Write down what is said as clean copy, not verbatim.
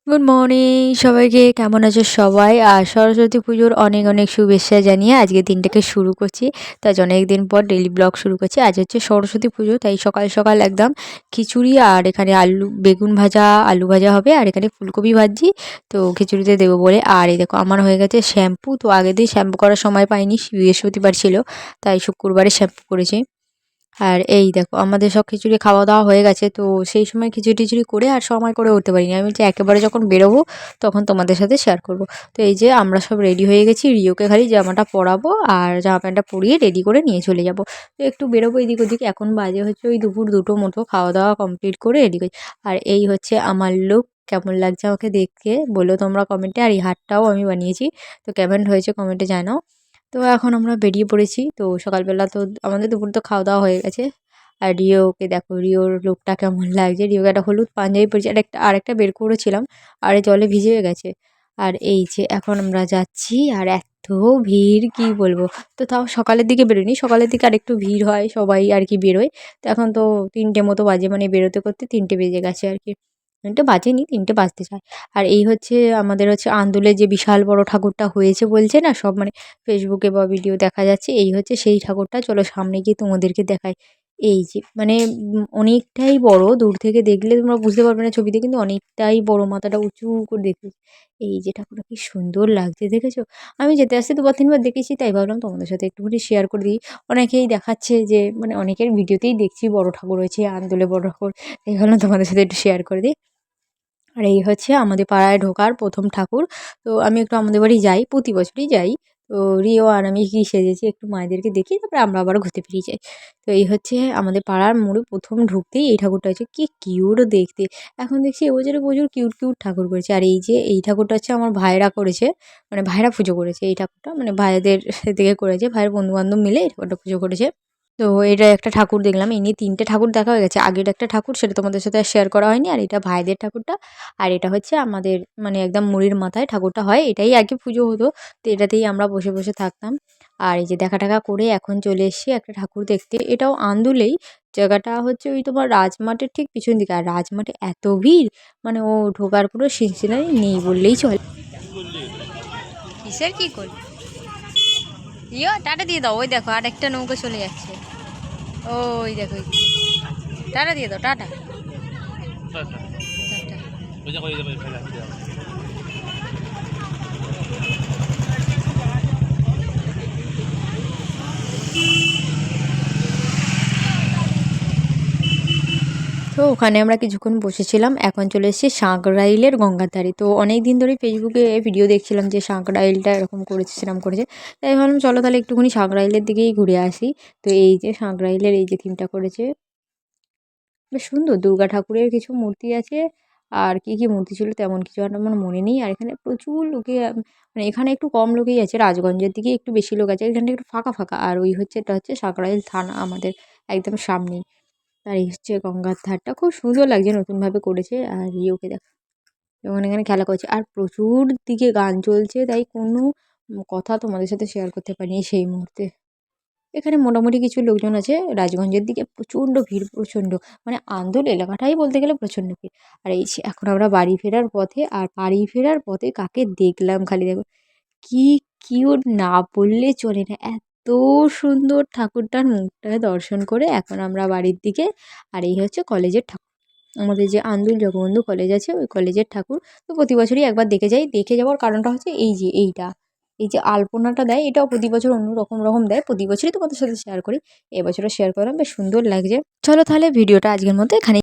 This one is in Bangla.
গুড মর্নিং সবাইকে, কেমন আছো সবাই? আর সরস্বতী পুজোর অনেক অনেক শুভেচ্ছা জানিয়ে আজকে দিনটাকে শুরু করছি। তো আজ অনেক দিন পর ডেইলি ব্লগ শুরু করছি। আজ হচ্ছে সরস্বতী পুজো, তাই সকাল সকাল একদম খিচুড়ি আর এখানে আলু বেগুন ভাজা, আলু ভাজা হবে আর এখানে ফুলকপি ভাজি। তো খিচুড়িতে দেবো বলে। আর এই দেখো আমার হয়ে গেছে শ্যাম্পু। তো আগের দিন শ্যাম্পু করার সময় পাইনি, বৃহস্পতিবার ছিল, তাই শুক্রবারে শ্যাম্পু করেছি। আর এই দেখো আমাদের সব খিচুড়ি খাওয়া দাওয়া হয়ে গেছে। তো সেই সময় খিচুড়ি টিচুড়ি করে আর সময় করে উঠতে পারিনি। আমি যে একেবারে যখন বেরোবো তখন তোমাদের সাথে শেয়ার করব। তো এই যে আমরা সব রেডি হয়ে গেছি, রিওকে খালি জামাটা পরাবো আর জামা প্যান্টটা পরিয়ে রেডি করে নিয়ে চলে যাব। তো একটু বেরোবো এদিক ওদিক। এখন বাজে হচ্ছে ওই দুপুর 2টো মতো, খাওয়া দাওয়া কমপ্লিট করে রেডি করি। আর এই হচ্ছে আমার লুক। কেমন লাগছে আমাকে দেখতে বলো তোমরা কমেন্টে। আর এই হারটাও আমি বানিয়েছি, তো কেমন হয়েছে কমেন্টে জানাও। তো এখন আমরা বেরিয়ে পড়েছি। তো সকালবেলা তো আমাদের দুপুর তো খাওয়া দাওয়া হয়ে গেছে। আর রিওকে দেখো, রিওর লুকটা কেমন লাগছে। রিওকে একটা হলুদ পাঞ্জাবি পরেছি, আরেকটা বের করেছিলাম, আর জলে ভিজে গেছে। আর এই যে এখন আমরা যাচ্ছি, আর এত ভিড় কি বলবো। তো তাও সকালের দিকে বেরোয়নি, সকালের দিকে আরেকটু ভিড় হয়, সবাই আর কি বেরোয়। তো এখন তো 3টে মতো বাজে, মানে বেরোতে করতে 3টে বেজে গেছে আর কি। 3টে বাজেনি, 3টে বাজতে চায়। আর এই হচ্ছে আমাদের হচ্ছে আন্দুলে যে বিশাল বড় ঠাকুরটা হয়েছে বলছে না সব, মানে ফেসবুকে বা ভিডিও দেখা যাচ্ছে, এই হচ্ছে সেই ঠাকুরটা। চলো সামনে গিয়ে তোমাদেরকে দেখাই। এই যে মানে অনেকটাই বড়, দূর থেকে দেখলে তোমরা বুঝতে পারবে না ছবিতে, কিন্তু অনেকটাই বড়, মাথাটা উঁচু করে দেখতে। এই যে ঠাকুরটা কি সুন্দর লাগছে দেখেছো। আমি যেতে আসতে 2-3বার দেখেছি, তাই ভাবলাম তোমাদের সাথে একটুখানি শেয়ার করে দিই। অনেকেই দেখাচ্ছে যে, মানে অনেকের ভিডিওতেই দেখছি বড় ঠাকুর হয়েছে, আন্দোলে বড় ঠাকুর, তাই ভাবলাম তোমাদের সাথে একটু শেয়ার করে দিই। আর এই হচ্ছে আমাদের পাড়ায় ঢোকার প্রথম ঠাকুর। তো আমি একটু আমাদের বাড়ি যাই, প্রতি বছরই যাই। তো রিও আর আমি কি সেজেছি একটু মায়েদেরকে দেখি, তারপরে আমরা আবার ঘুরতে বেরিয়ে যাই। তো এই হচ্ছে আমাদের পাড়ার মোড়ে প্রথম ঢুকতেই এই ঠাকুরটা হচ্ছে, কি কিউট দেখতে। এখন দেখছি এবছরে প্রচুর কিউট কিউট ঠাকুর করেছে। আর এই যে এই ঠাকুরটা হচ্ছে আমার ভাইয়েরা করেছে, মানে ভাইয়েরা পুজো করেছে এই ঠাকুরটা, মানে ভাইদের থেকে করেছে, ভাইয়ের বন্ধু বান্ধব মিলে এই ঠাকুরটা পুজো করেছে। তো এটা একটা ঠাকুর দেখলাম, এই নিয়ে 3টে ঠাকুর দেখা হয়ে গেছে। আগের একটা ঠাকুর সেটা তোমাদের সাথে আর শেয়ার করা হয়নি। আর এটা ভাইদের ঠাকুরটা। আর এটা হচ্ছে আমাদের, মানে একদম মুড়ির মাথায় ঠাকুরটা হয়, এটাই আগে পুজো হতো। তো এটাতেই আমরা বসে বসে থাকতাম। আর এই যে দেখা টাকা করে এখন চলে এসেছি একটা ঠাকুর দেখতে, এটাও আন্দুলেই। জায়গাটা হচ্ছে ওই তোমার রাজমাঠের ঠিক পিছন দিকে। আর রাজমাঠে এত ভিড়, মানে ও ঢোকার কোনো সিলসিলাই নেই বললেই চলে। কিসের কি করলি? ইয়ো টাটা দিয়ে দাও, ওই দেখো আর একটা নৌকা চলে যাচ্ছে। ওই দেখো টাটা দিয়ে দাও, টাটা টাটা। তো ওখানে আমরা কিছুক্ষণ বসেছিলাম। এখন চলে এসেছি সাঁকরাইলের গঙ্গার ধারে। তো অনেক দিন ধরেই ফেসবুকে ভিডিও দেখছিলাম যে সাঁকরাইলটা এরকম করেছে, সেরকম করেছে। তাই ভাবলাম চলো তাহলে একটুখানি সাঁকরাইলের দিকেই ঘুরে আসি। তো এই যে সাঁকরাইলের এই যে থিমটা করেছে, বেশ সুন্দর। দুর্গা ঠাকুরের কিছু মূর্তি আছে, আর কি কি মূর্তি ছিল তেমন কিছু আর আমার মনে নেই। আর এখানে প্রচুর লোকে, মানে এখানে একটু কম লোকেই আছে, রাজগঞ্জের দিকে একটু বেশি লোক আছে, এখানটা একটু ফাঁকা ফাঁকা। আর ওই হচ্ছে, এটা হচ্ছে সাঁকরাইল থানা আমাদের একদম সামনেই। আর এই হচ্ছে গঙ্গার ধারটা, খুব সুন্দর লাগছে, নতুনভাবে করেছে। আর ইয়েকে দেখ, যখন এখানে খেলা করছে আর প্রচুর দিকে গান চলছে, তাই কোনো কথা তোমাদের সাথে শেয়ার করতে পারিনি সেই মুহূর্তে। এখানে মোটামুটি কিছু লোকজন আছে, রাজগঞ্জের দিকে প্রচণ্ড ভিড়, প্রচণ্ড, মানে আন্দোল এলাকাটাই বলতে গেলে প্রচণ্ড ভিড়। আর এই যে এখন আমরা বাড়ি ফেরার পথে, আর বাড়ি ফেরার পথে কাকে দেখলাম খালি দেখো, কি কিউট না বললে চলে না, এত সুন্দর ঠাকুরটার মুখটা দর্শন করে এখন আমরা বাড়ির দিকে। আর এই হচ্ছে কলেজের ঠাকুর, আমাদের যে আন্দুল জগবন্ধু কলেজ আছে ওই কলেজের ঠাকুর। তো প্রতি বছরই একবার দেখে যাই, দেখে যাওয়ার কারণটা হচ্ছে এই যে এইটা, এই যে আলপনাটা দেয়, এটাও প্রতি বছর অন্য রকম রকম দেয়, প্রতি বছরই তোমাদের সাথে শেয়ার করি। এবছরও শেয়ার করলাম, বেশ সুন্দর লাগছে। চলো তাহলে ভিডিওটা আজকের মতো এখানে।